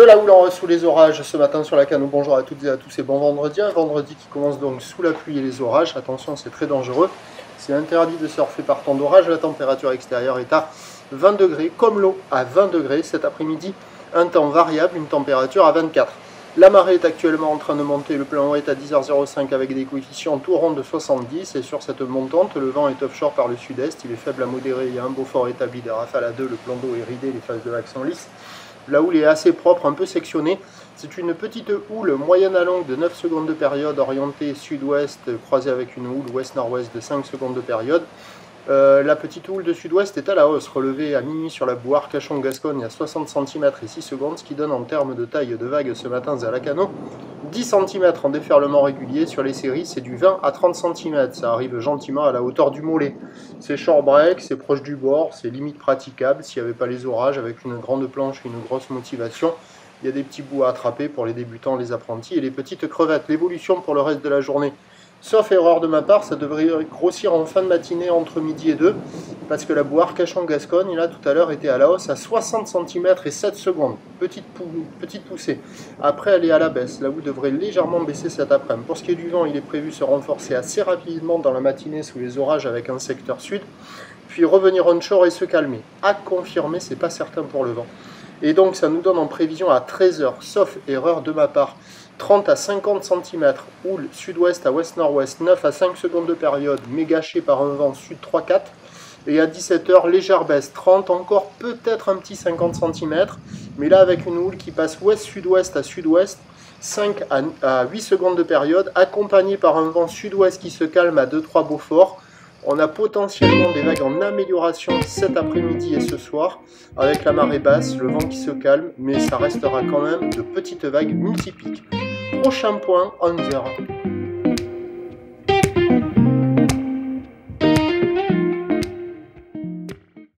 la houle en rose sous les orages ce matin sur la Cano. Bonjour à toutes et à tous et bon vendredi. Un vendredi qui commence donc sous la pluie et les orages. Attention, c'est très dangereux. C'est interdit de surfer par temps d'orage. La température extérieure est à 20 degrés, comme l'eau à 20 degrés. Cet après-midi, un temps variable, une température à 24. La marée est actuellement en train de monter. Le plan haut est à 10h05 avec des coefficients tout ronds de 70. Et sur cette montante, le vent est offshore par le sud-est. Il est faible à modéré. Il y a un beau fort établi des rafales à 2. Le plan d'eau est ridé. Les phases de vagues sont lisses. La houle est assez propre, un peu sectionnée. C'est une petite houle moyenne à longue de 9 secondes de période, orientée sud-ouest, croisée avec une houle ouest-nord-ouest de 5 secondes de période. La petite houle de sud-ouest est à la hausse, relevée à minuit sur la boue Arcachon-Gascogne à 60 cm et 6 secondes, ce qui donne en termes de taille de vague ce matin à la Cano 10 cm en déferlement régulier. Sur les séries, c'est du 20 à 30 cm, ça arrive gentiment à la hauteur du mollet. C'est short break, c'est proche du bord, c'est limite praticable s'il n'y avait pas les orages, avec une grande planche et une grosse motivation. Il y a des petits bouts à attraper pour les débutants, les apprentis et les petites crevettes. L'évolution pour le reste de la journée, sauf erreur de ma part, ça devrait grossir en fin de matinée entre midi et 2, parce que la boue Arcachon-Gascogne, là, tout à l'heure, était à la hausse à 60 cm et 7 secondes. Petite poussée. Après, elle est à la baisse. La houle devrait légèrement baisser cet après-midi. Pour ce qui est du vent, il est prévu se renforcer assez rapidement dans la matinée sous les orages avec un secteur sud, puis revenir onshore et se calmer. À confirmer, c'est pas certain pour le vent. Et donc, ça nous donne en prévision à 13h, sauf erreur de ma part, 30 à 50 cm, houle sud-ouest à ouest-nord-ouest, 9 à 5 secondes de période, mais gâché par un vent sud 3-4. Et à 17h, légère baisse, 30, encore peut-être un petit 50 cm, mais là avec une houle qui passe ouest-sud-ouest à sud-ouest, 5 à 8 secondes de période, accompagnée par un vent sud-ouest qui se calme à 2-3 Beaufort. On a potentiellement des vagues en amélioration cet après-midi et ce soir, avec la marée basse, le vent qui se calme, mais ça restera quand même de petites vagues multipliques. Prochain point, 11h.